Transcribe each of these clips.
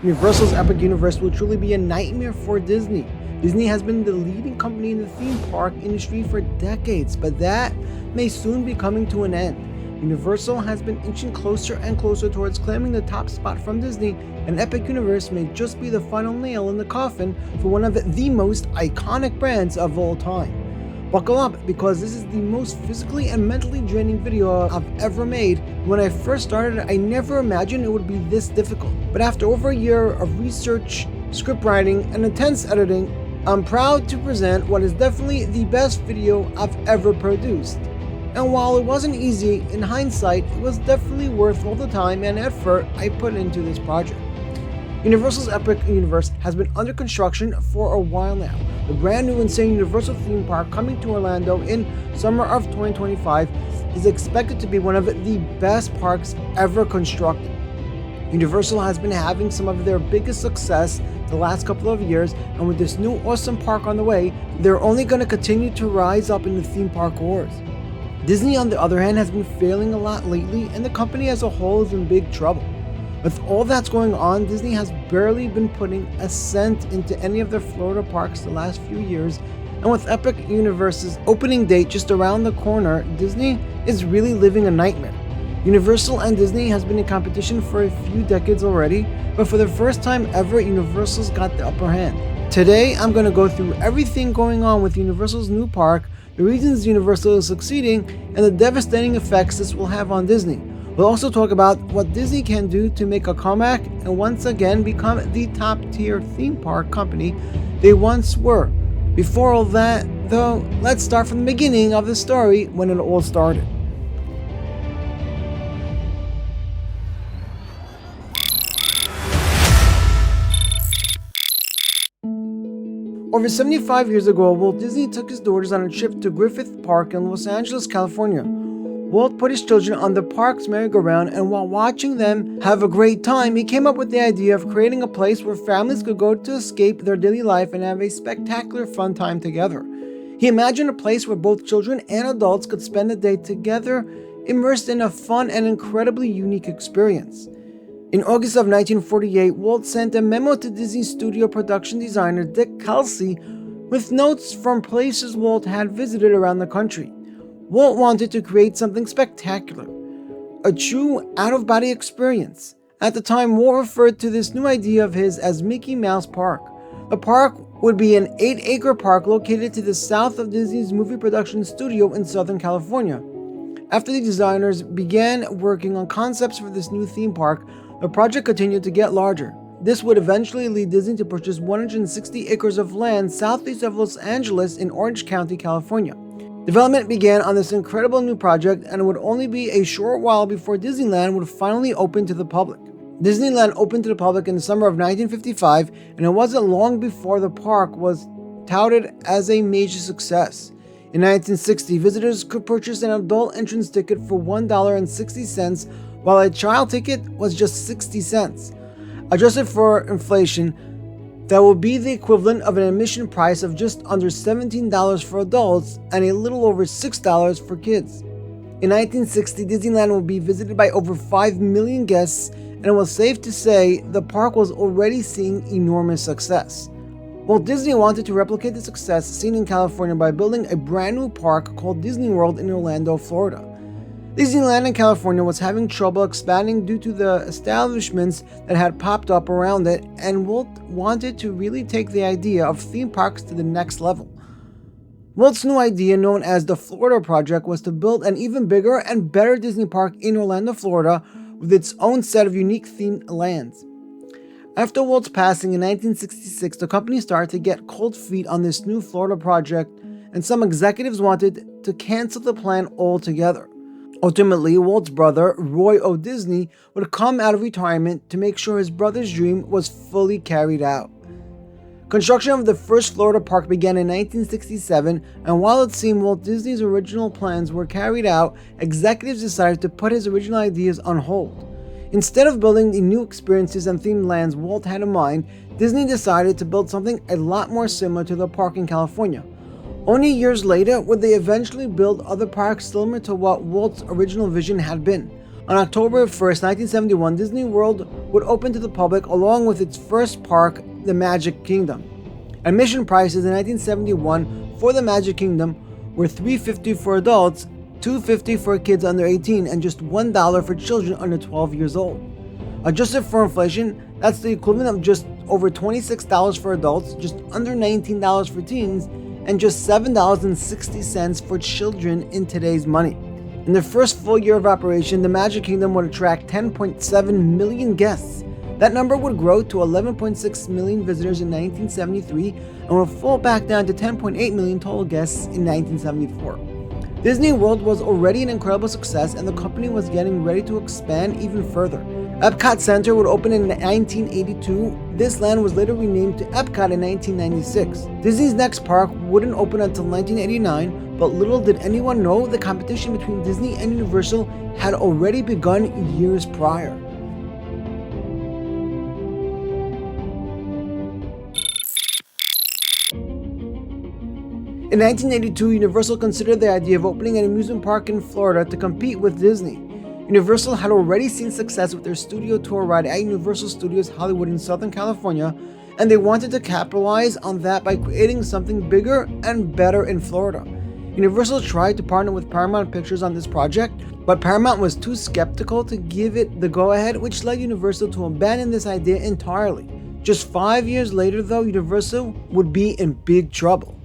Universal's Epic Universe will truly be a nightmare for Disney. Disney has been the leading company in the theme park industry for decades, but that may soon be coming to an end. Universal has been inching closer and closer towards claiming the top spot from Disney, and Epic Universe may just be the final nail in the coffin for one of the most iconic brands of all time. Buckle up, because this is the most physically and mentally draining video I've ever made. When I first started, I never imagined it would be this difficult. But after over a year of research, script writing, and intense editing, I'm proud to present what is definitely the best video I've ever produced. And while it wasn't easy, in hindsight, it was definitely worth all the time and effort I put into this project. Universal's Epic Universe has been under construction for a while now. The brand new insane Universal theme park coming to Orlando in summer of 2025 is expected to be one of the best parks ever constructed. Universal has been having some of their biggest success the last couple of years, and with this new awesome park on the way, they're only going to continue to rise up in the theme park wars. Disney, on the other hand, has been failing a lot lately, and the company as a whole is in big trouble. With all that's going on, Disney has barely been putting a cent into any of their Florida parks the last few years, and with Epic Universe's opening date just around the corner, Disney is really living a nightmare. Universal and Disney has been in competition for a few decades already, but for the first time ever, Universal's got the upper hand. Today, I'm going to go through everything going on with Universal's new park, the reasons Universal is succeeding, and the devastating effects this will have on Disney. We'll also talk about what Disney can do to make a comeback and once again become the top-tier theme park company they once were. Before all that, though, let's start from the beginning of the story, when it all started. Over 75 years ago, Walt Disney took his daughters on a trip to Griffith Park in Los Angeles, California. Walt put his children on the park's merry-go-round, and while watching them have a great time, he came up with the idea of creating a place where families could go to escape their daily life and have a spectacular fun time together. He imagined a place where both children and adults could spend the day together, immersed in a fun and incredibly unique experience. In August of 1948, Walt sent a memo to Disney studio production designer Dick Kelsey with notes from places Walt had visited around the country. Walt wanted to create something spectacular, a true out-of-body experience. At the time, Walt referred to this new idea of his as Mickey Mouse Park. The park would be an 8-acre park located to the south of Disney's movie production studio in Southern California. After the designers began working on concepts for this new theme park, the project continued to get larger. This would eventually lead Disney to purchase 160 acres of land southeast of Los Angeles in Orange County, California. Development began on this incredible new project, and it would only be a short while before Disneyland would finally open to the public. Disneyland opened to the public in the summer of 1955, and it wasn't long before the park was touted as a major success. In 1960, visitors could purchase an adult entrance ticket for $1.60, while a child ticket was just 60 cents. Adjusted for inflation, that would be the equivalent of an admission price of just under $17 for adults and a little over $6 for kids. In 1960, Disneyland would be visited by over 5 million guests, and it was safe to say the park was already seeing enormous success. Walt Disney wanted to replicate the success seen in California by building a brand new park called Disney World in Orlando, Florida. Disneyland in California was having trouble expanding due to the establishments that had popped up around it, and Walt wanted to really take the idea of theme parks to the next level. Walt's new idea, known as the Florida Project, was to build an even bigger and better Disney park in Orlando, Florida, with its own set of unique themed lands. After Walt's passing in 1966, the company started to get cold feet on this new Florida project, and some executives wanted to cancel the plan altogether. Ultimately, Walt's brother, Roy O. Disney, would come out of retirement to make sure his brother's dream was fully carried out. Construction of the first Florida park began in 1967, and while it seemed Walt Disney's original plans were carried out, executives decided to put his original ideas on hold. Instead of building the new experiences and themed lands Walt had in mind, Disney decided to build something a lot more similar to the park in California. Only years later would they eventually build other parks similar to what Walt's original vision had been. On October 1st, 1971, Disney World would open to the public along with its first park, the Magic Kingdom. Admission prices in 1971 for the Magic Kingdom were $3.50 for adults, $2.50 for kids under 18, and just $1 for children under 12 years old. Adjusted for inflation, that's the equivalent of just over $26 for adults, just under $19 for teens, and just $7.60 for children in today's money. In the first full year of operation, the Magic Kingdom would attract 10.7 million guests. That number would grow to 11.6 million visitors in 1973 and would fall back down to 10.8 million total guests in 1974. Disney World was already an incredible success, and the company was getting ready to expand even further. Epcot Center would open in 1982. This land was later renamed to Epcot in 1996. Disney's next park wouldn't open until 1989, but little did anyone know the competition between Disney and Universal had already begun years prior. In 1982, Universal considered the idea of opening an amusement park in Florida to compete with Disney. Universal had already seen success with their studio tour ride at Universal Studios Hollywood in Southern California, and they wanted to capitalize on that by creating something bigger and better in Florida. Universal tried to partner with Paramount Pictures on this project, but Paramount was too skeptical to give it the go-ahead, which led Universal to abandon this idea entirely. Just 5 years later, though, Universal would be in big trouble.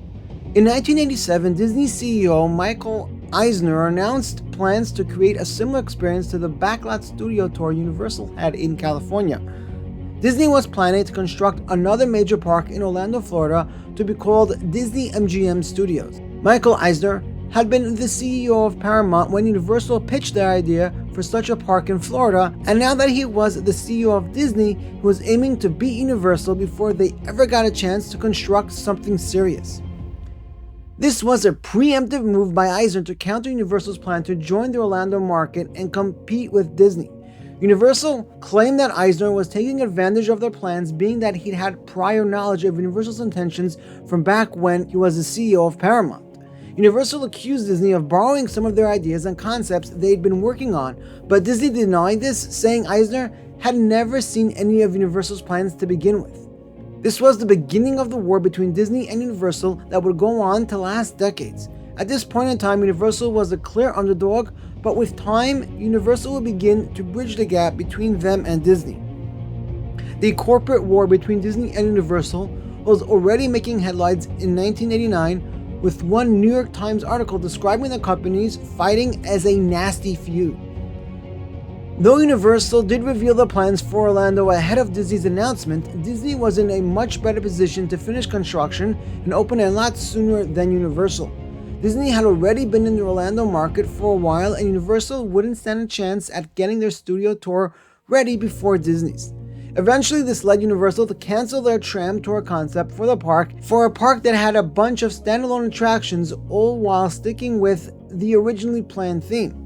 In 1987, Disney CEO Michael Eisner announced plans to create a similar experience to the backlot studio tour Universal had in California. Disney was planning to construct another major park in Orlando, Florida, to be called Disney MGM Studios. Michael Eisner had been the CEO of Paramount when Universal pitched their idea for such a park in Florida, and now that he was the CEO of Disney, he was aiming to beat Universal before they ever got a chance to construct something serious. This was a preemptive move by Eisner to counter Universal's plan to join the Orlando market and compete with Disney. Universal claimed that Eisner was taking advantage of their plans, being that he'd had prior knowledge of Universal's intentions from back when he was the CEO of Paramount. Universal accused Disney of borrowing some of their ideas and concepts they'd been working on, but Disney denied this, saying Eisner had never seen any of Universal's plans to begin with. This was the beginning of the war between Disney and Universal that would go on to last decades. At this point in time, Universal was a clear underdog, but with time, Universal would begin to bridge the gap between them and Disney. The corporate war between Disney and Universal was already making headlines in 1989, with one New York Times article describing the companies fighting as a nasty feud. Though Universal did reveal the plans for Orlando ahead of Disney's announcement, Disney was in a much better position to finish construction and open a lot sooner than Universal. Disney had already been in the Orlando market for a while, and Universal wouldn't stand a chance at getting their studio tour ready before Disney's. Eventually, this led Universal to cancel their tram tour concept for the park, for a park that had a bunch of standalone attractions, all while sticking with the originally planned theme.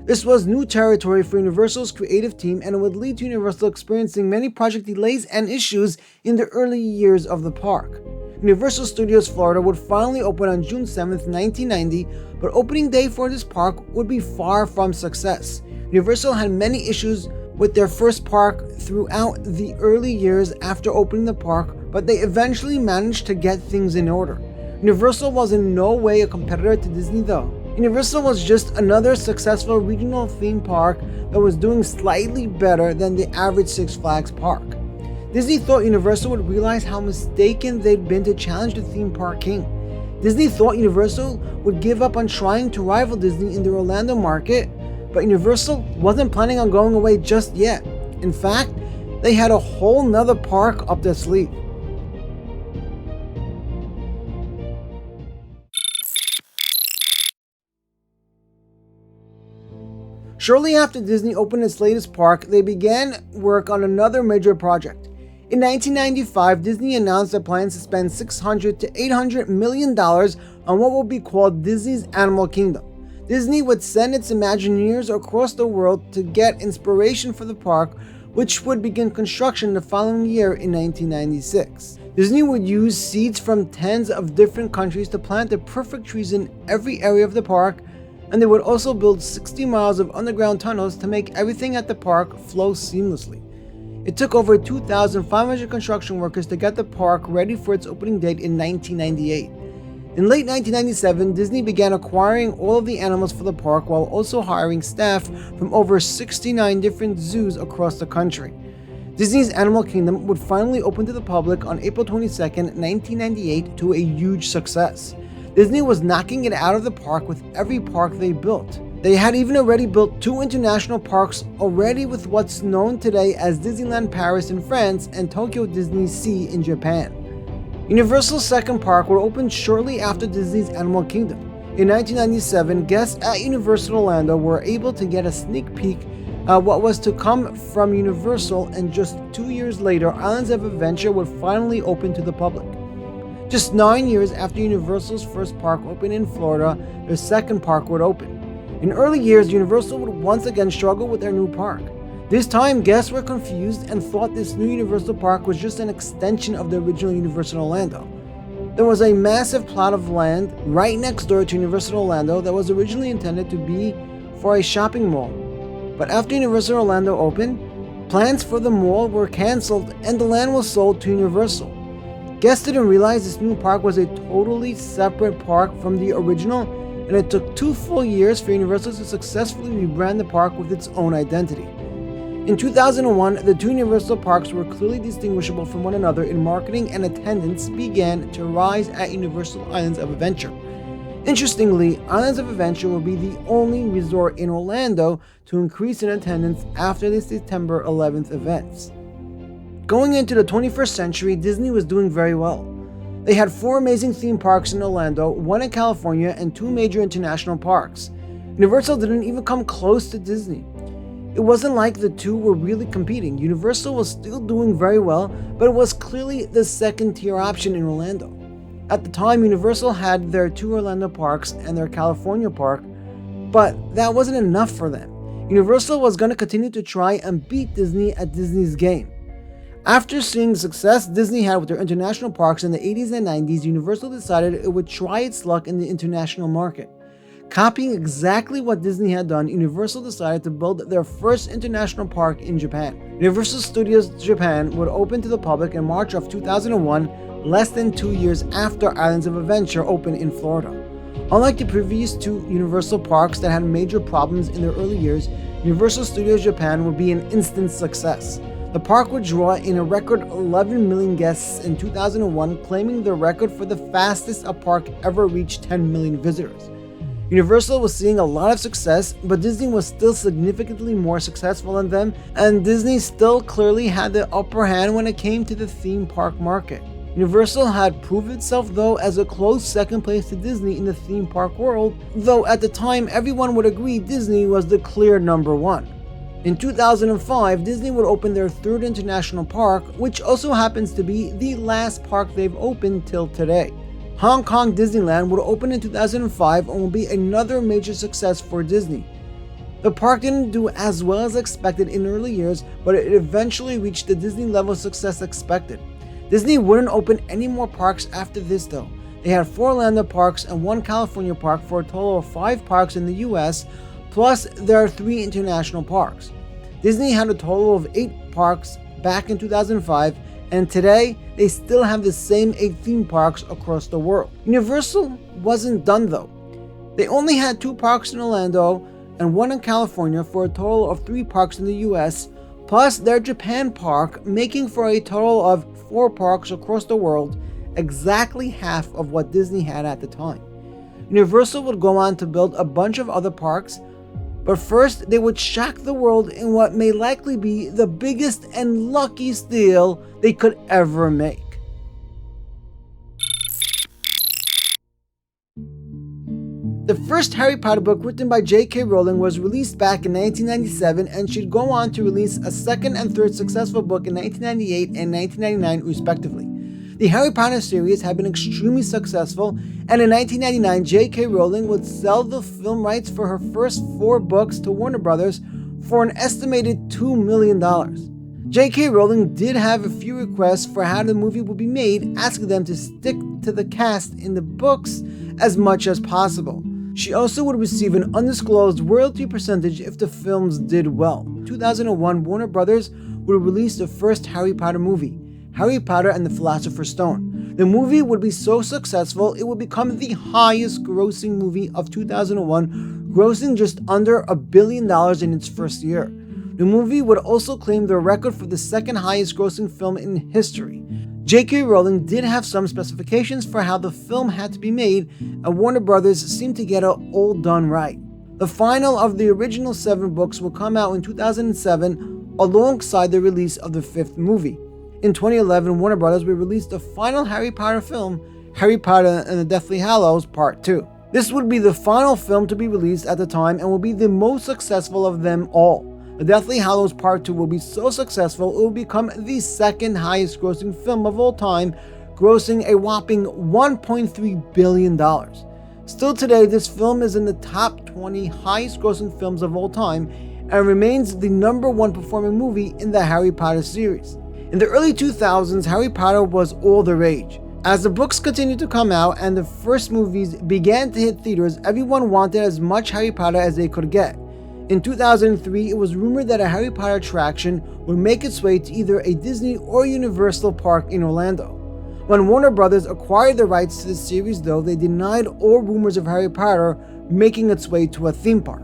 This was new territory for Universal's creative team, and it would lead to Universal experiencing many project delays and issues in the early years of the park. Universal Studios Florida would finally open on June 7, 1990, but opening day for this park would be far from success. Universal had many issues with their first park throughout the early years after opening the park, but they eventually managed to get things in order. Universal was in no way a competitor to Disney though. Universal was just another successful regional theme park that was doing slightly better than the average Six Flags park. Disney thought Universal would realize how mistaken they'd been to challenge the theme park king. Disney thought Universal would give up on trying to rival Disney in the Orlando market, but Universal wasn't planning on going away just yet. In fact, they had a whole nother park up their sleeve. Shortly after Disney opened its latest park, they began work on another major project. In 1995, Disney announced their plans to spend $600 to $800 million on what would be called Disney's Animal Kingdom. Disney would send its Imagineers across the world to get inspiration for the park, which would begin construction the following year in 1996. Disney would use seeds from tens of different countries to plant the perfect trees in every area of the park. and they would also build 60 miles of underground tunnels to make everything at the park flow seamlessly. It took over 2,500 construction workers to get the park ready for its opening date in 1998. In late 1997, Disney began acquiring all of the animals for the park while also hiring staff from over 69 different zoos across the country. Disney's Animal Kingdom would finally open to the public on April 22, 1998, to a huge success. Disney was knocking it out of the park with every park they built. They had even already built 2 international parks already, with what's known today as Disneyland Paris in France and Tokyo Disney Sea in Japan. Universal's second park would open shortly after Disney's Animal Kingdom. In 1997, guests at Universal Orlando were able to get a sneak peek at what was to come from Universal, and just 2 years later, Islands of Adventure would finally open to the public. Just 9 years after Universal's first park opened in Florida, their second park would open. In early years, Universal would once again struggle with their new park. This time, guests were confused and thought this new Universal Park was just an extension of the original Universal Orlando. There was a massive plot of land right next door to Universal Orlando that was originally intended to be for a shopping mall. But after Universal Orlando opened, plans for the mall were cancelled and the land was sold to Universal. Guests didn't realize this new park was a totally separate park from the original, and it took 2 full years for Universal to successfully rebrand the park with its own identity. In 2001, the 2 Universal parks were clearly distinguishable from one another in marketing, and attendance began to rise at Universal Islands of Adventure. Interestingly, Islands of Adventure will be the only resort in Orlando to increase in attendance after the September 11th events. Going into the 21st century, Disney was doing very well. They had 4 amazing theme parks in Orlando, 1 in California, and 2 major international parks. Universal didn't even come close to Disney. It wasn't like the two were really competing. Universal was still doing very well, but it was clearly the second-tier option in Orlando. At the time, Universal had their 2 Orlando parks and their California park, but that wasn't enough for them. Universal was going to continue to try and beat Disney at Disney's game. After seeing the success Disney had with their international parks in the 80s and 90s, Universal decided it would try its luck in the international market. Copying exactly what Disney had done, Universal decided to build their first international park in Japan. Universal Studios Japan would open to the public in March of 2001, less than 2 years after Islands of Adventure opened in Florida. Unlike the previous 2 Universal parks that had major problems in their early years, Universal Studios Japan would be an instant success. The park would draw in a record 11 million guests in 2001, claiming the record for the fastest a park ever reached 10 million visitors. Universal was seeing a lot of success, but Disney was still significantly more successful than them, and Disney still clearly had the upper hand when it came to the theme park market. Universal had proved itself though as a close second place to Disney in the theme park world, though at the time everyone would agree Disney was the clear number 1. In 2005, Disney would open their 3rd international park, which also happens to be the last park they've opened till today. Hong Kong Disneyland would open in 2005 and will be another major success for Disney. The park didn't do as well as expected in early years, but it eventually reached the Disney level of success expected. Disney wouldn't open any more parks after this though. They had 4 Orlando parks and 1 California park for a total of 5 parks in the US, plus there are 3 international parks. Disney had a total of 8 parks back in 2005, and today they still have the same 8 theme parks across the world. Universal wasn't done though. They only had 2 parks in Orlando and 1 in California for a total of 3 parks in the US, plus their Japan park, making for a total of 4 parks across the world, exactly half of what Disney had at the time. Universal would go on to build a bunch of other parks, but first they would shock the world in what may likely be the biggest and luckiest deal they could ever make. The first Harry Potter book written by J.K. Rowling was released back in 1997, and she'd go on to release a second and third successful book in 1998 and 1999 respectively. The Harry Potter series had been extremely successful, and in 1999 J.K. Rowling would sell the film rights for her first 4 books to Warner Brothers for an estimated $2 million. J.K. Rowling did have a few requests for how the movie would be made, asking them to stick to the cast in the books as much as possible. She also would receive an undisclosed royalty percentage if the films did well. In 2001, Warner Brothers would release the first Harry Potter movie, Harry Potter and the Philosopher's Stone. The movie would be so successful, it would become the highest grossing movie of 2001, grossing just under $1 billion in its first year. The movie would also claim the record for the second highest grossing film in history. J.K. Rowling did have some specifications for how the film had to be made, and Warner Brothers seemed to get it all done right. The final of the original 7 books will come out in 2007 alongside the release of the 5th movie. In 2011, Warner Brothers will release the final Harry Potter film, Harry Potter and the Deathly Hallows Part 2. This would be the final film to be released at the time and will be the most successful of them all. The Deathly Hallows Part 2 will be so successful it will become the second highest grossing film of all time, grossing a whopping $1.3 billion. Still today, this film is in the top 20 highest grossing films of all time and remains the #1 performing movie in the Harry Potter series. In the early 2000s, Harry Potter was all the rage. As the books continued to come out and the first movies began to hit theaters, everyone wanted as much Harry Potter as they could get. In 2003, it was rumored that a Harry Potter attraction would make its way to either a Disney or Universal park in Orlando. When Warner Brothers acquired the rights to the series, though, they denied all rumors of Harry Potter making its way to a theme park.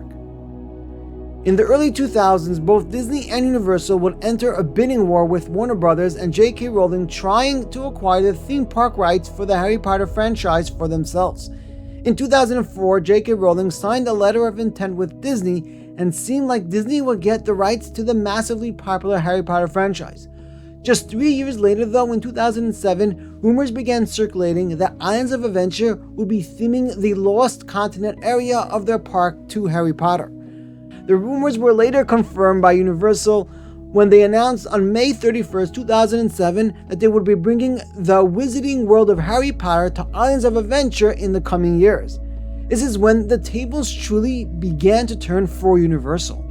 In the early 2000s, both Disney and Universal would enter a bidding war with Warner Brothers and J.K. Rowling trying to acquire the theme park rights for the Harry Potter franchise for themselves. In 2004, J.K. Rowling signed a letter of intent with Disney and seemed like Disney would get the rights to the massively popular Harry Potter franchise. Just 3 years later, though, in 2007, rumors began circulating that Islands of Adventure would be theming the Lost Continent area of their park to Harry Potter. The rumors were later confirmed by Universal when they announced on May 31st, 2007 that they would be bringing the Wizarding World of Harry Potter to Islands of Adventure in the coming years. This is when the tables truly began to turn for Universal.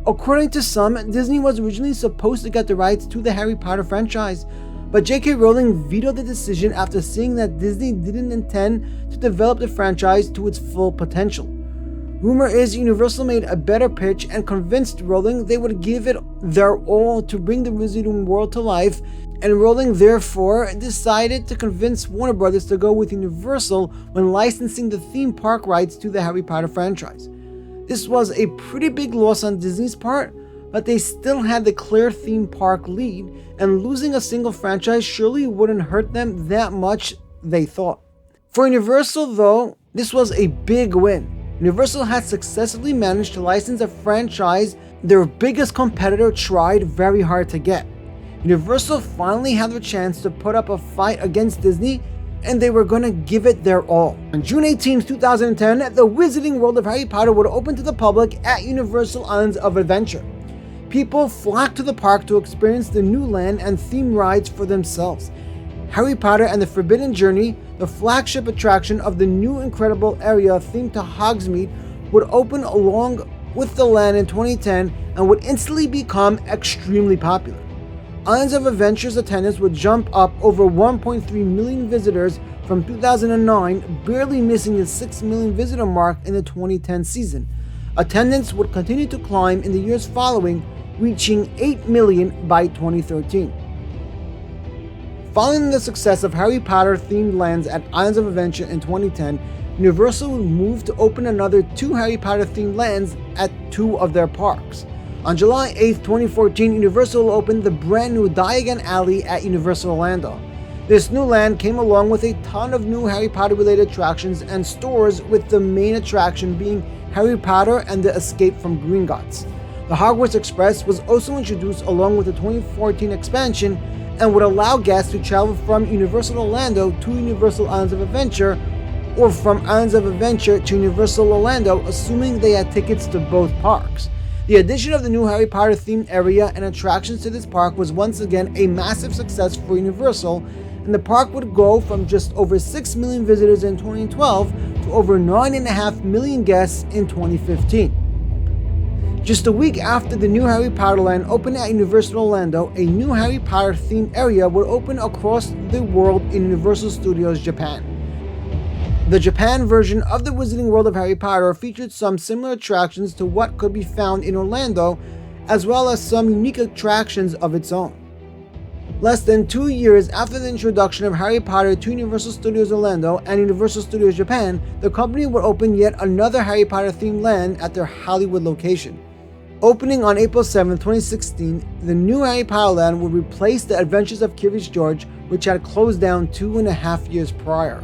According to some, Disney was originally supposed to get the rights to the Harry Potter franchise, but J.K. Rowling vetoed the decision after seeing that Disney didn't intend to develop the franchise to its full potential. Rumor is Universal made a better pitch and convinced Rowling they would give it their all to bring the Wizarding World to life, and Rowling therefore decided to convince Warner Brothers to go with Universal when licensing the theme park rights to the Harry Potter franchise. This was a pretty big loss on Disney's part, but they still had the clear theme park lead, and losing a single franchise surely wouldn't hurt them that much, they thought. For Universal, though, this was a big win. Universal had successfully managed to license a franchise their biggest competitor tried very hard to get. Universal finally had the chance to put up a fight against Disney, and they were going to give it their all. On June 18, 2010, the Wizarding World of Harry Potter would open to the public at Universal Islands of Adventure. People flocked to the park to experience the new land and theme rides for themselves. Harry Potter and the Forbidden Journey, the flagship attraction of the new incredible area themed to Hogsmeade, would open along with the land in 2010 and would instantly become extremely popular. Islands of Adventure's attendance would jump up over 1.3 million visitors from 2009, barely missing the 6 million visitor mark in the 2010 season. Attendance would continue to climb in the years following, reaching 8 million by 2013. Following the success of Harry Potter themed lands at Islands of Adventure in 2010, Universal would move to open another 2 Harry Potter themed lands at 2 of their parks. On July 8, 2014, Universal opened the brand new Diagon Alley at Universal Orlando. This new land came along with a ton of new Harry Potter related attractions and stores, with the main attraction being Harry Potter and the Escape from Gringotts. The Hogwarts Express was also introduced along with the 2014 expansion and would allow guests to travel from Universal Orlando to Universal Islands of Adventure, or from Islands of Adventure to Universal Orlando, assuming they had tickets to both parks. The addition of the new Harry Potter themed area and attractions to this park was once again a massive success for Universal, and the park would go from just over 6 million visitors in 2012 to over 9.5 million guests in 2015. Just a week after the new Harry Potter land opened at Universal Orlando, a new Harry Potter themed area would open across the world in Universal Studios Japan. The Japan version of the Wizarding World of Harry Potter featured some similar attractions to what could be found in Orlando, as well as some unique attractions of its own. Less than 2 years after the introduction of Harry Potter to Universal Studios Orlando and Universal Studios Japan, the company would open yet another Harry Potter themed land at their Hollywood location. Opening on April 7, 2016, the new Harry Potter land would replace the Adventures of Curious George, which had closed down 2.5 years prior.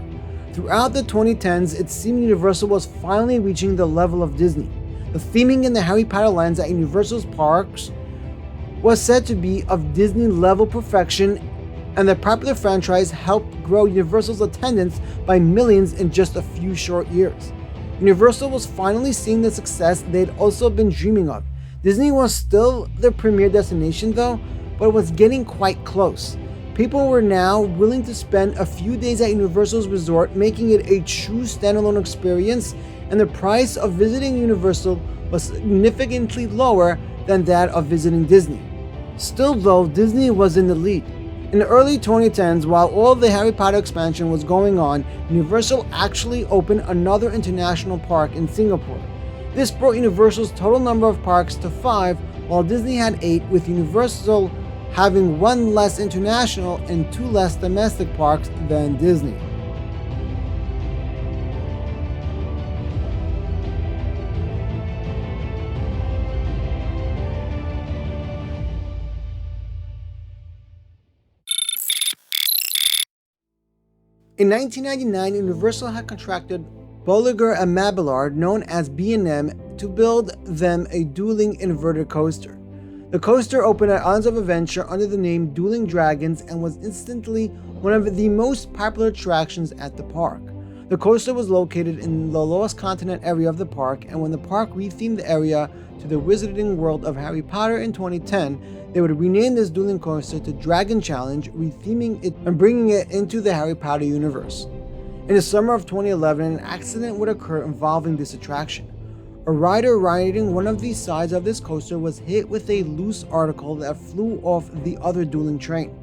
Throughout the 2010s, it seemed Universal was finally reaching the level of Disney. The theming in the Harry Potter lands at Universal's parks was said to be of Disney-level perfection, and the popular franchise helped grow Universal's attendance by millions in just a few short years. Universal was finally seeing the success they'd also been dreaming of. Disney was still their premier destination though, but it was getting quite close. People were now willing to spend a few days at Universal's resort, making it a true standalone experience, and the price of visiting Universal was significantly lower than that of visiting Disney. Still though, Disney was in the lead. In the early 2010s, while all the Harry Potter expansion was going on, Universal actually opened another international park in Singapore. This brought Universal's total number of parks to 5, while Disney had 8, with Universal having 1 less international and 2 less domestic parks than Disney. In 1999, Universal had contracted Bolliger & Mabillard, known as B&M, to build them a dueling inverted coaster. The coaster opened at Islands of Adventure under the name Dueling Dragons and was instantly one of the most popular attractions at the park. The coaster was located in the Lost Continent area of the park, and when the park rethemed the area to the Wizarding World of Harry Potter in 2010, they would rename this dueling coaster to Dragon Challenge, retheming it and bringing it into the Harry Potter universe. In the summer of 2011, an accident would occur involving this attraction. A rider riding one of the sides of this coaster was hit with a loose article that flew off the other dueling train.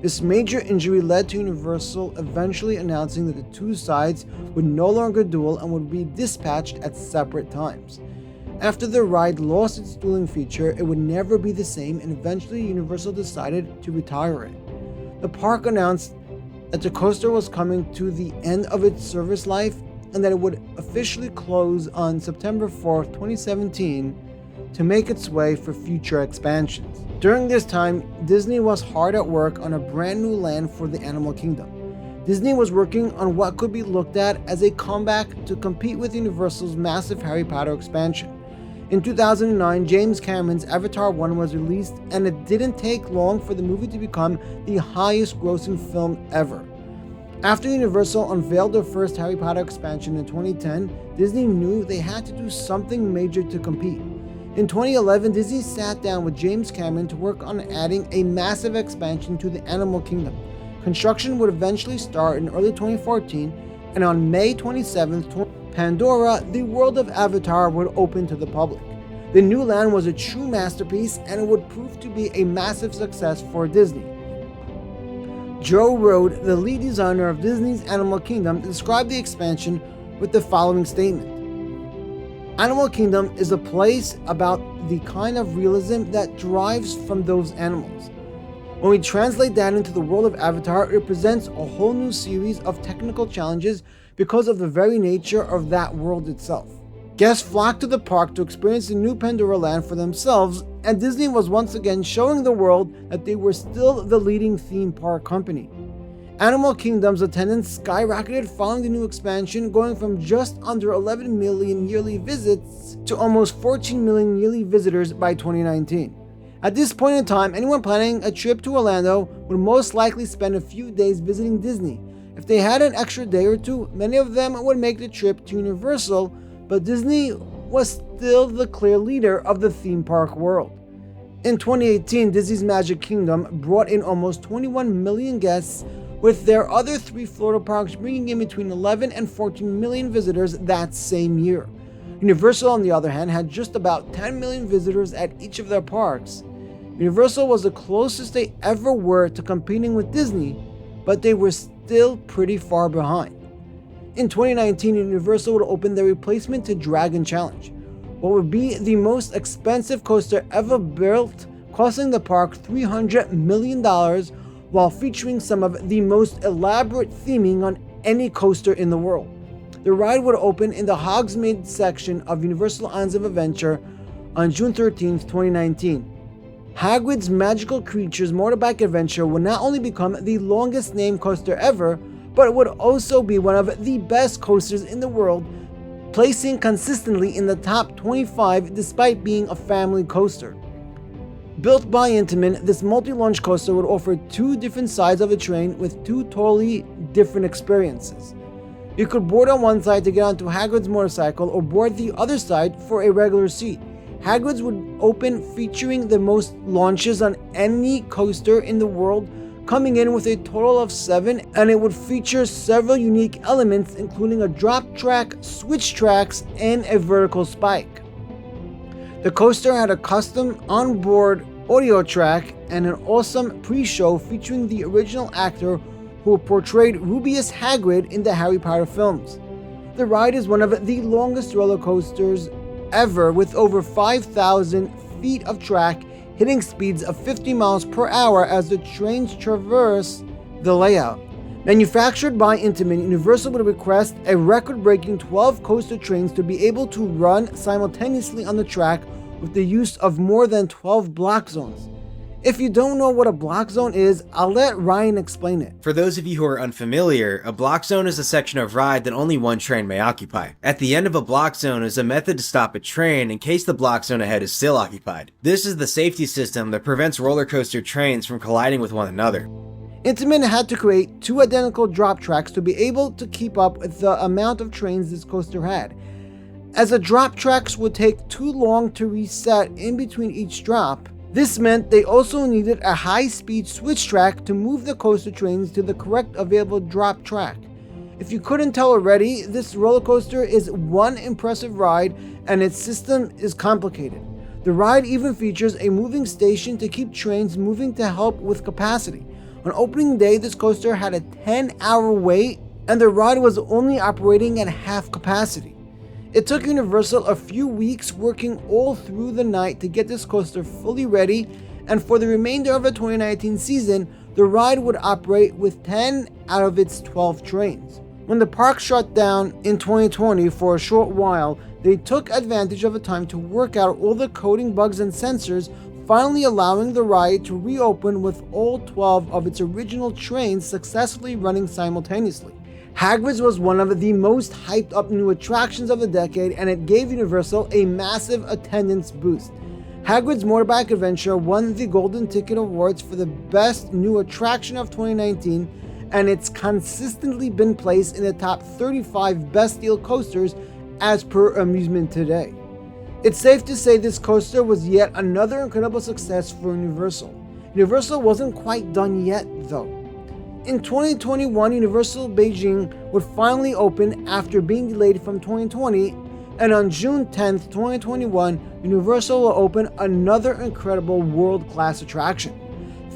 This major injury led to Universal eventually announcing that the 2 sides would no longer duel and would be dispatched at separate times. After the ride lost its dueling feature, it would never be the same, and eventually Universal decided to retire it. The park announced that the coaster was coming to the end of its service life and that it would officially close on September 4, 2017 to make its way for future expansions. During this time, Disney was hard at work on a brand new land for the Animal Kingdom. Disney was working on what could be looked at as a comeback to compete with Universal's massive Harry Potter expansion. In 2009, James Cameron's Avatar 1 was released, and it didn't take long for the movie to become the highest grossing film ever. After Universal unveiled their first Harry Potter expansion in 2010, Disney knew they had to do something major to compete. In 2011, Disney sat down with James Cameron to work on adding a massive expansion to the Animal Kingdom. Construction would eventually start in early 2014, and on May 27th, Pandora, the world of Avatar, would open to the public. The new land was a true masterpiece, and it would prove to be a massive success for Disney. Joe Rohde, the lead designer of Disney's Animal Kingdom, described the expansion with the following statement: "Animal Kingdom is a place about the kind of realism that derives from those animals. When we translate that into the world of Avatar, it presents a whole new series of technical challenges because of the very nature of that world itself." Guests flocked to the park to experience the new Pandora land for themselves, and Disney was once again showing the world that they were still the leading theme park company. Animal Kingdom's attendance skyrocketed following the new expansion, going from just under 11 million yearly visits to almost 14 million yearly visitors by 2019. At this point in time, anyone planning a trip to Orlando would most likely spend a few days visiting Disney. If they had an extra day or two, many of them would make the trip to Universal, but Disney was still the clear leader of the theme park world. In 2018, Disney's Magic Kingdom brought in almost 21 million guests, with their other 3 Florida parks bringing in between 11 and 14 million visitors that same year. Universal, on the other hand, had just about 10 million visitors at each of their parks. Universal was the closest they ever were to competing with Disney, but they were still pretty far behind. In 2019, Universal would open their replacement to Dragon Challenge, what would be the most expensive coaster ever built, costing the park $300 million, while featuring some of the most elaborate theming on any coaster in the world. The ride would open in the Hogsmeade section of Universal Islands of Adventure on June 13, 2019. Hagrid's Magical Creatures Motorbike Adventure would not only become the longest named coaster ever, but it would also be one of the best coasters in the world, placing consistently in the top 25 despite being a family coaster. Built by Intamin, this multi-launch coaster would offer two different sides of the train with two totally different experiences. You could board on one side to get onto Hagrid's motorcycle or board the other side for a regular seat. Hagrid's would open featuring the most launches on any coaster in the world, coming in with a total of 7, and it would feature several unique elements including a drop track, switch tracks, and a vertical spike. The coaster had a custom onboard audio track and an awesome pre-show featuring the original actor who portrayed Rubeus Hagrid in the Harry Potter films. The ride is one of the longest roller coasters ever, with over 5,000 feet of track, hitting speeds of 50 miles per hour as the trains traverse the layout. Manufactured by Intamin, Universal would request a record-breaking 12 coaster trains to be able to run simultaneously on the track with the use of more than 12 block zones. If you don't know what a block zone is, I'll let Ryan explain it. For those of you who are unfamiliar, a block zone is a section of ride that only one train may occupy. At the end of a block zone is a method to stop a train in case the block zone ahead is still occupied. This is the safety system that prevents roller coaster trains from colliding with one another. Intamin had to create 2 identical drop tracks to be able to keep up with the amount of trains this coaster had. As the drop tracks would take too long to reset in between each drop, this meant they also needed a high-speed switch track to move the coaster trains to the correct available drop track. If you couldn't tell already, this roller coaster is one impressive ride and its system is complicated. The ride even features a moving station to keep trains moving to help with capacity. On opening day, this coaster had a 10-hour wait and the ride was only operating at half capacity. It took Universal a few weeks working all through the night to get this coaster fully ready, and for the remainder of the 2019 season, the ride would operate with 10 out of its 12 trains. When the park shut down in 2020 for a short while, they took advantage of the time to work out all the coding bugs and sensors, finally allowing the ride to reopen with all 12 of its original trains successfully running simultaneously. Hagrid's was one of the most hyped up new attractions of the decade, and it gave Universal a massive attendance boost. Hagrid's Motorbike Adventure won the Golden Ticket Awards for the best new attraction of 2019, and it's consistently been placed in the top 35 best deal coasters as per Amusement today. It's safe to say this coaster was yet another incredible success for Universal. Universal wasn't quite done yet though. In 2021, Universal Beijing would finally open after being delayed from 2020, and on June 10, 2021, Universal will open another incredible world-class attraction.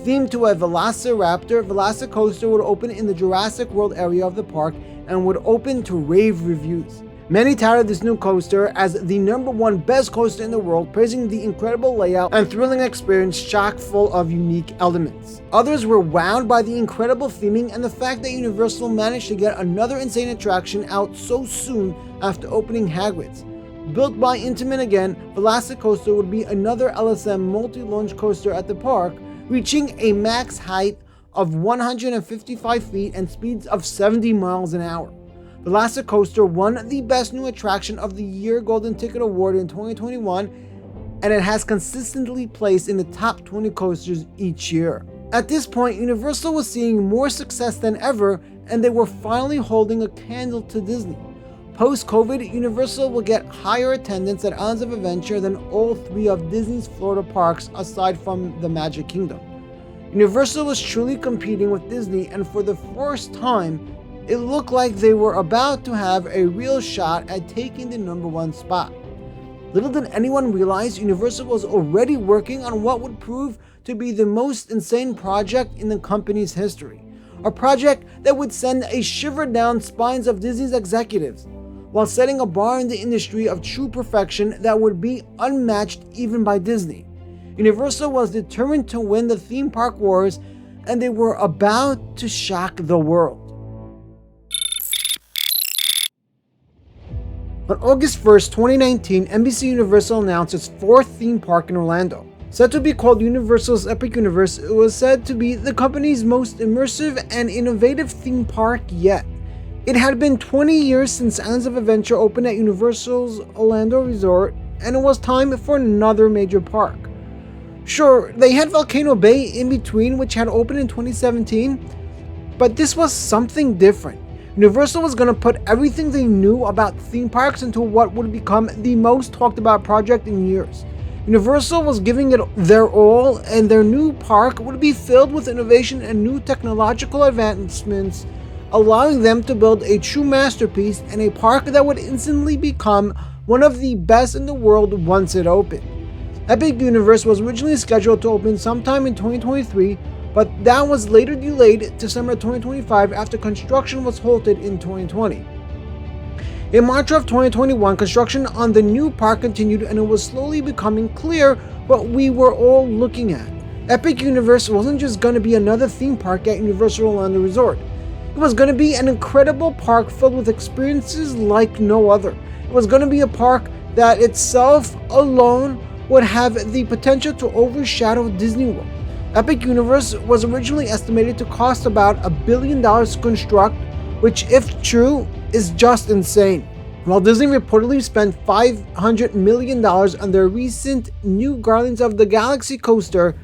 Themed to a Velociraptor, Velocicoaster would open in the Jurassic World area of the park and would open to rave reviews. Many touted this new coaster as the #1 best coaster in the world, praising the incredible layout and thrilling experience chock full of unique elements. Others were wowed by the incredible theming and the fact that Universal managed to get another insane attraction out so soon after opening Hagrid's. Built by Intamin again, Velocicoaster would be another LSM multi-launch coaster at the park, reaching a max height of 155 feet and speeds of 70 miles an hour. Velocicoaster won the Best New Attraction of the Year Golden Ticket Award in 2021, and it has consistently placed in the top 20 coasters each year. At this point, Universal was seeing more success than ever, and they were finally holding a candle to Disney. Post-COVID, Universal will get higher attendance at Islands of Adventure than all 3 of Disney's Florida parks aside from the Magic Kingdom. Universal was truly competing with Disney, and for the first time, it looked like they were about to have a real shot at taking the #1 spot. Little did anyone realize Universal was already working on what would prove to be the most insane project in the company's history. a project that would send a shiver down spines of Disney's executives, while setting a bar in the industry of true perfection that would be unmatched even by Disney. Universal was determined to win the theme park wars, and they were about to shock the world. On August 1st, 2019, NBC Universal announced its fourth theme park in Orlando. Said to be called Universal's Epic Universe, it was said to be the company's most immersive and innovative theme park yet. It had been 20 years since Islands of Adventure opened at Universal's Orlando Resort, and it was time for another major park. Sure, they had Volcano Bay in between, which had opened in 2017, but this was something different. Universal was going to put everything they knew about theme parks into what would become the most talked about project in years. Universal was giving it their all, and their new park would be filled with innovation and new technological advancements, allowing them to build a true masterpiece and a park that would instantly become one of the best in the world once it opened. Epic Universe was originally scheduled to open sometime in 2023, but that was later delayed to summer 2025 after construction was halted in 2020. In March of 2021, construction on the new park continued, and it was slowly becoming clear what we were all looking at. Epic Universe wasn't just going to be another theme park at Universal Orlando Resort. It was going to be an incredible park filled with experiences like no other. It was going to be a park that itself alone would have the potential to overshadow Disney World. Epic Universe was originally estimated to cost about $1 billion to construct, which, if true, is just insane. While Disney reportedly spent $500 million on their recent new Guardians of the Galaxy coaster,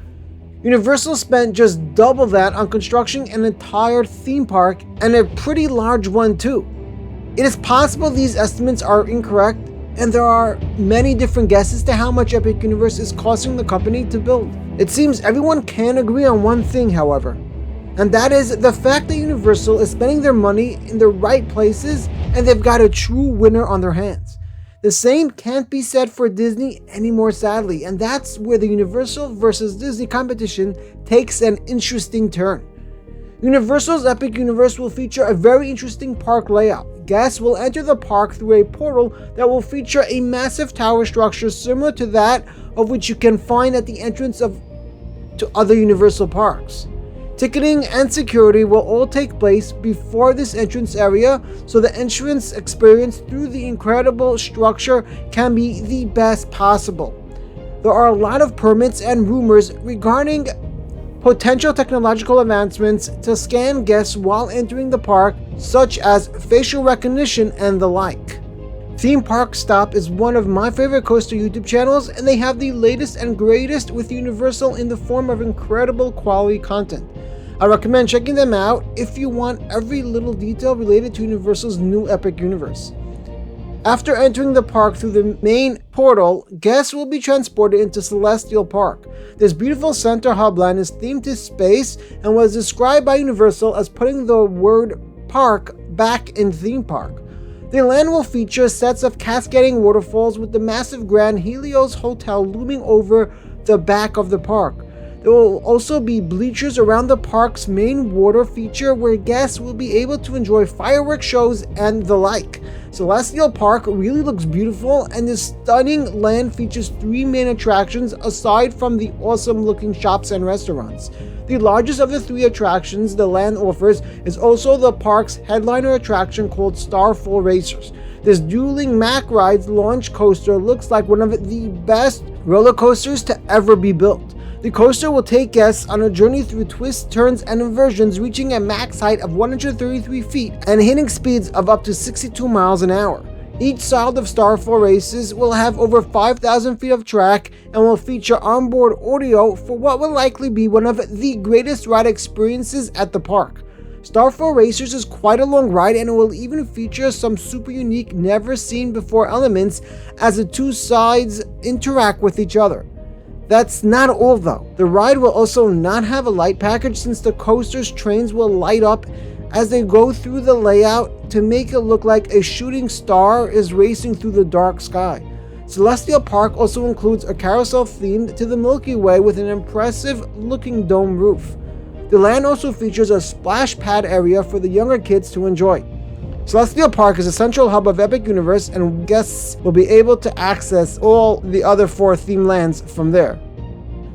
Universal spent just double that on constructing an entire theme park, and a pretty large one too. It is possible these estimates are incorrect, and there are many different guesses to how much Epic Universe is costing the company to build. It seems everyone can agree on one thing, however, and that is the fact that Universal is spending their money in the right places, and they've got a true winner on their hands. The same can't be said for Disney anymore, sadly, and that's where the Universal versus Disney competition takes an interesting turn. Universal's Epic Universe will feature a very interesting park layout. Guests will enter the park through a portal that will feature a massive tower structure similar to that of which you can find at the entrance to other Universal parks. Ticketing and security will all take place before this entrance area, so the entrance experience through the incredible structure can be the best possible. There are a lot of permits and rumors regarding potential technological advancements to scan guests while entering the park, such as facial recognition and the like. Theme Park Stop is one of my favorite coaster YouTube channels, and they have the latest and greatest with Universal in the form of incredible quality content. I recommend checking them out if you want every little detail related to Universal's new Epic Universe. After entering the park through the main portal, guests will be transported into Celestial Park. This beautiful center hub land is themed to space and was described by Universal as putting the word park back in theme park. The land will feature sets of cascading waterfalls with the massive Grand Helios Hotel looming over the back of the park. There will also be bleachers around the park's main water feature where guests will be able to enjoy fireworks shows and the like. Celestial Park really looks beautiful, and this stunning land features 3 main attractions aside from the awesome looking shops and restaurants. The largest of the 3 attractions the land offers is also the park's headliner attraction called Starfall Racers. This dueling Mack Rides launch coaster looks like one of the best roller coasters to ever be built. The coaster will take guests on a journey through twists, turns, and inversions, reaching a max height of 133 feet and hitting speeds of up to 62 miles an hour. Each side of Starfall Races will have over 5,000 feet of track and will feature onboard audio for what will likely be one of the greatest ride experiences at the park. Starfall Racers is quite a long ride, and it will even feature some super unique, never seen before elements as the 2 sides interact with each other. That's not all though. The ride will also not have a light package, since the coaster's trains will light up as they go through the layout to make it look like a shooting star is racing through the dark sky. Celestial Park also includes a carousel themed to the Milky Way with an impressive looking dome roof. The land also features a splash pad area for the younger kids to enjoy. Celestial Park is a central hub of Epic Universe, and guests will be able to access all the other 4 theme lands from there.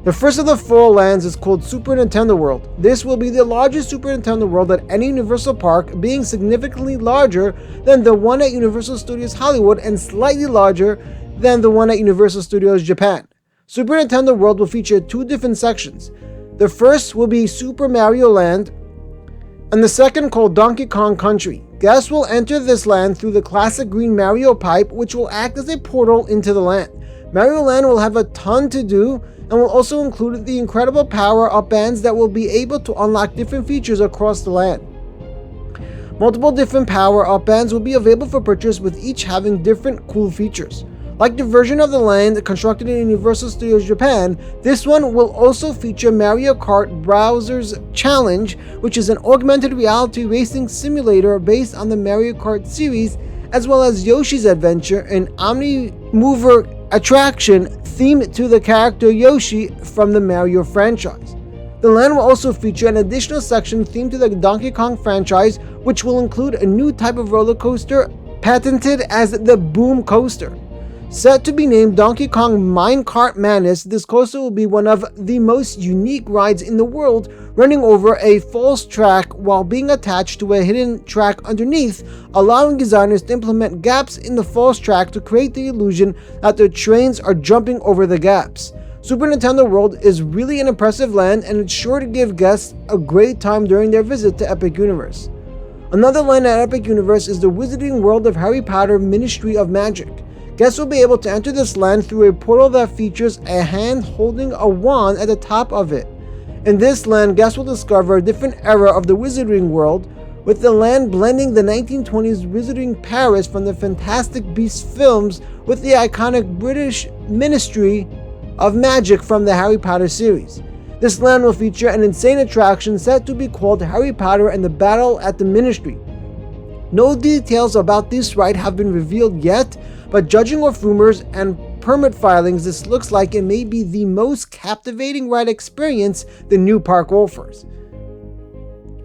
The first of the 4 lands is called Super Nintendo World. This will be the largest Super Nintendo World at any Universal Park, being significantly larger than the one at Universal Studios Hollywood and slightly larger than the one at Universal Studios Japan. Super Nintendo World will feature 2 different sections. The first will be Super Mario Land, and the second called Donkey Kong Country. Guests will enter this land through the classic green Mario pipe, which will act as a portal into the land. Mario Land will have a ton to do, and will also include the incredible power-up bands that will be able to unlock different features across the land. Multiple different power-up bands will be available for purchase, with each having different cool features. Like the version of the land constructed in Universal Studios Japan, this one will also feature Mario Kart Bowser's Challenge, which is an augmented reality racing simulator based on the Mario Kart series, as well as Yoshi's Adventure, an Omni-Mover attraction themed to the character Yoshi from the Mario franchise. The land will also feature an additional section themed to the Donkey Kong franchise, which will include a new type of roller coaster patented as the Boom Coaster. Set to be named Donkey Kong Minecart Madness, this coaster will be one of the most unique rides in the world, running over a false track while being attached to a hidden track underneath, allowing designers to implement gaps in the false track to create the illusion that the trains are jumping over the gaps. Super Nintendo World is really an impressive land, and it's sure to give guests a great time during their visit to Epic Universe. Another land at Epic Universe is the Wizarding World of Harry Potter Ministry of Magic. Guests will be able to enter this land through a portal that features a hand holding a wand at the top of it. In this land, guests will discover a different era of the Wizarding World, with the land blending the 1920s Wizarding Paris from the Fantastic Beasts films with the iconic British Ministry of Magic from the Harry Potter series. This land will feature an insane attraction set to be called Harry Potter and the Battle at the Ministry. No details about this ride have been revealed yet, but judging off rumors and permit filings, this looks like it may be the most captivating ride experience the new park offers.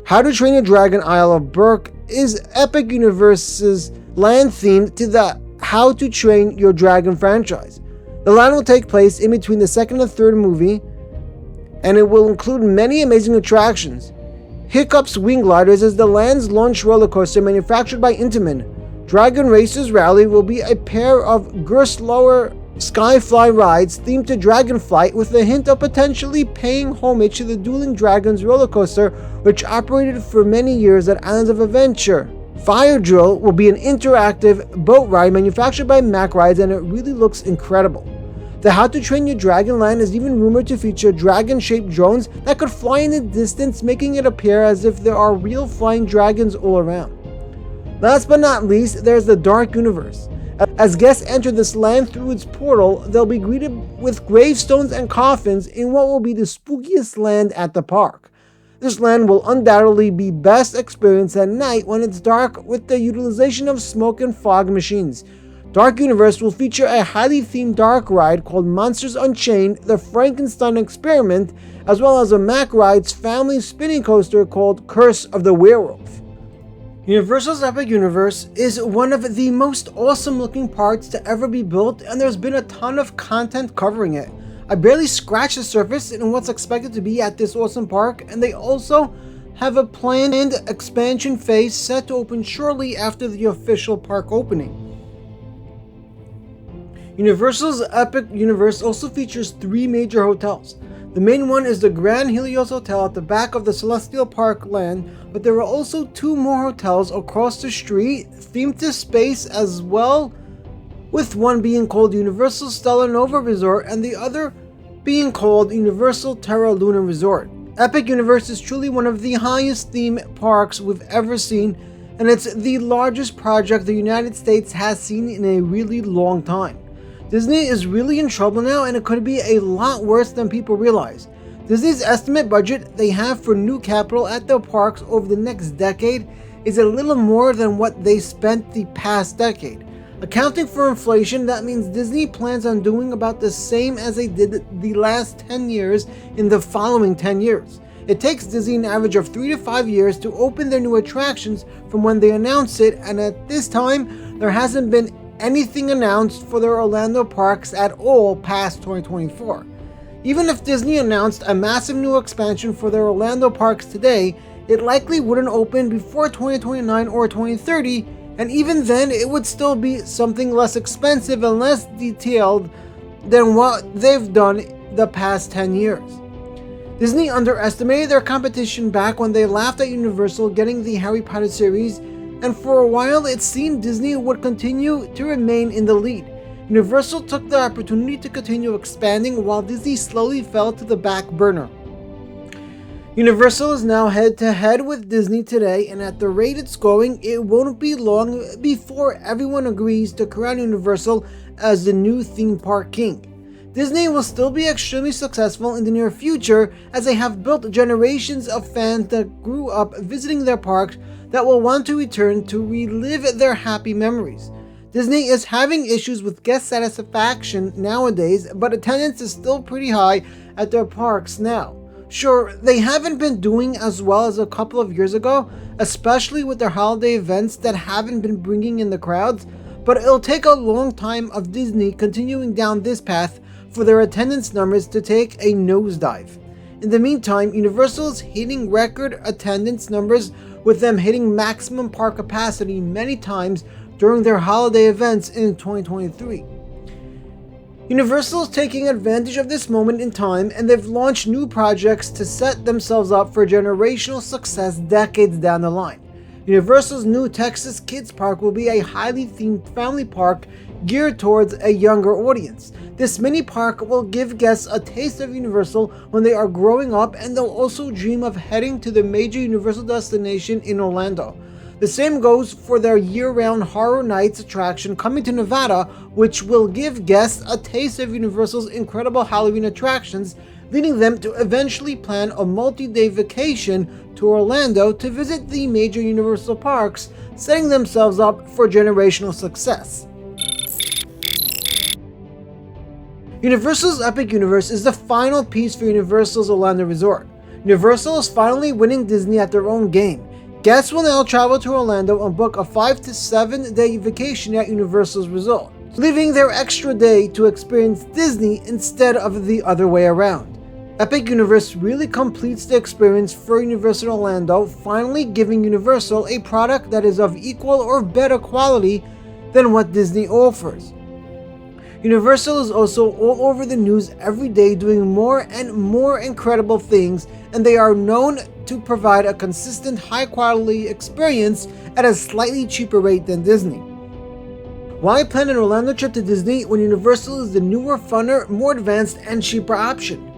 How to Train Your Dragon Isle of Berk is Epic Universe's land themed to the How to Train Your Dragon franchise. The land will take place in between the second and third movie, and it will include many amazing attractions. Hiccup's Wing Gliders is the land's launch roller coaster manufactured by Intamin. Dragon Racers Rally will be a pair of Gerstlauer Skyfly rides themed to Dragonflight, with a hint of potentially paying homage to the Dueling Dragons roller coaster, which operated for many years at Islands of Adventure. Fire Drill will be an interactive boat ride manufactured by Mack Rides, and it really looks incredible. The How to Train Your Dragon land is even rumored to feature dragon-shaped drones that could fly in the distance, making it appear as if there are real flying dragons all around. Last but not least, there's the Dark Universe. As guests enter this land through its portal, they'll be greeted with gravestones and coffins in what will be the spookiest land at the park. This land will undoubtedly be best experienced at night when it's dark, with the utilization of smoke and fog machines. Dark Universe will feature a highly themed dark ride called Monsters Unchained, the Frankenstein Experiment, as well as a Mack Rides family spinning coaster called Curse of the Werewolf. Universal's Epic Universe is one of the most awesome looking parks to ever be built, and there's been a ton of content covering it. I barely scratched the surface in what's expected to be at this awesome park, and they also have a planned expansion phase set to open shortly after the official park opening. Universal's Epic Universe also features 3 major hotels. The main one is the Grand Helios Hotel at the back of the Celestial Park land, but there are also 2 more hotels across the street themed to space as well, with one being called Universal Stellar Nova Resort and the other being called Universal Terra Luna Resort. Epic Universe is truly one of the highest theme parks we've ever seen, and it's the largest project the United States has seen in a really long time. Disney is really in trouble now, and it could be a lot worse than people realize. Disney's estimate budget they have for new capital at their parks over the next decade is a little more than what they spent the past decade. Accounting for inflation, that means Disney plans on doing about the same as they did the last 10 years in the following 10 years. It takes Disney an average of 3 to 5 years to open their new attractions from when they announce it, and at this time, there hasn't been anything announced for their Orlando parks at all past 2024. Even if Disney announced a massive new expansion for their Orlando parks today, it likely wouldn't open before 2029 or 2030, and even then it would still be something less expensive and less detailed than what they've done the past 10 years. Disney underestimated their competition back when they laughed at Universal getting the Harry Potter series, and for a while it seemed Disney would continue to remain in the lead. Universal took the opportunity to continue expanding while Disney slowly fell to the back burner. Universal is now head-to-head with Disney today, and at the rate it's going, it won't be long before everyone agrees to crown Universal as the new theme park king. Disney will still be extremely successful in the near future, as they have built generations of fans that grew up visiting their parks that will want to return to relive their happy memories. Disney is having issues with guest satisfaction nowadays, but attendance is still pretty high at their parks now. Sure, they haven't been doing as well as a couple of years ago, especially with their holiday events that haven't been bringing in the crowds, but it'll take a long time of Disney continuing down this path for their attendance numbers to take a nosedive. In the meantime, Universal is hitting record attendance numbers, with them hitting maximum park capacity many times during their holiday events in 2023. Universal is taking advantage of this moment in time, and they've launched new projects to set themselves up for generational success decades down the line. Universal's new Texas Kids Park will be a highly themed family park geared towards a younger audience. This mini park will give guests a taste of Universal when they are growing up, and they'll also dream of heading to the major Universal destination in Orlando. The same goes for their year-round Horror Nights attraction coming to Nevada, which will give guests a taste of Universal's incredible Halloween attractions, leading them to eventually plan a multi-day vacation to Orlando to visit the major Universal parks, setting themselves up for generational success. Universal's Epic Universe is the final piece for Universal's Orlando Resort. Universal is finally winning Disney at their own game. Guests will now travel to Orlando and book a 5 to 7 day vacation at Universal's resort, leaving their extra day to experience Disney instead of the other way around. Epic Universe really completes the experience for Universal Orlando, finally giving Universal a product that is of equal or better quality than what Disney offers. Universal is also all over the news every day doing more and more incredible things, and they are known to provide a consistent high-quality experience at a slightly cheaper rate than Disney. Why plan an Orlando trip to Disney when Universal is the newer, funner, more advanced, and cheaper option?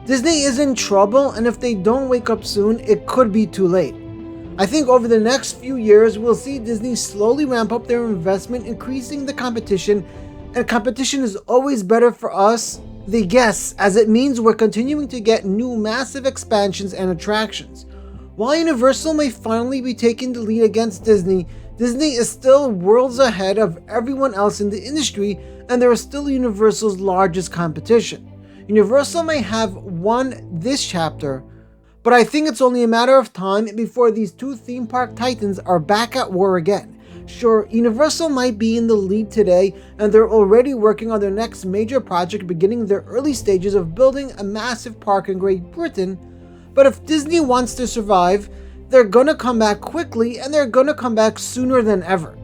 Disney is in trouble, and if they don't wake up soon, it could be too late. I think over the next few years, we'll see Disney slowly ramp up their investment, increasing the competition, and competition is always better for us, the guests, as it means we're continuing to get new massive expansions and attractions. While Universal may finally be taking the lead against Disney, Disney is still worlds ahead of everyone else in the industry, and they're still Universal's largest competition. Universal may have won this chapter, but I think it's only a matter of time before these two theme park titans are back at war again. Sure, Universal might be in the lead today, and they're already working on their next major project, beginning their early stages of building a massive park in Great Britain, but if Disney wants to survive, they're gonna come back quickly, and they're gonna come back sooner than ever.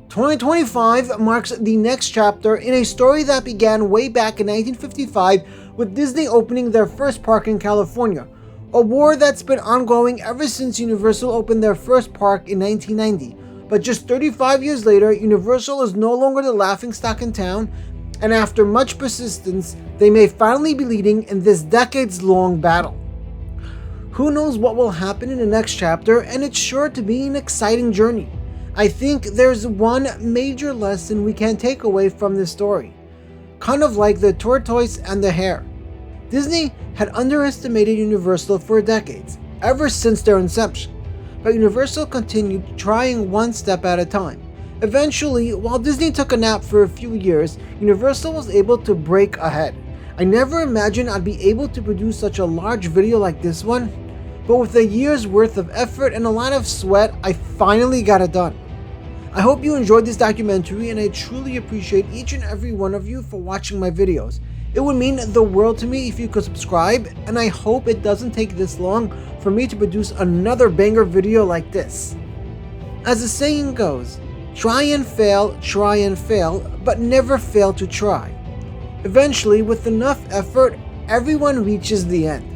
2025 marks the next chapter in a story that began way back in 1955 with Disney opening their first park in California, a war that's been ongoing ever since Universal opened their first park in 1990. But just 35 years later, Universal is no longer the laughingstock in town, and after much persistence, they may finally be leading in this decades-long battle. Who knows what will happen in the next chapter, and it's sure to be an exciting journey. I think there's one major lesson we can take away from this story. Kind of like the tortoise and the hare. Disney had underestimated Universal for decades, ever since their inception. But Universal continued trying one step at a time. Eventually, while Disney took a nap for a few years, Universal was able to break ahead. I never imagined I'd be able to produce such a large video like this one, but with a year's worth of effort and a lot of sweat, I finally got it done. I hope you enjoyed this documentary, and I truly appreciate each and every one of you for watching my videos. It would mean the world to me if you could subscribe, and I hope it doesn't take this long for me to produce another banger video like this. As the saying goes, try and fail, but never fail to try. Eventually, with enough effort, everyone reaches the end.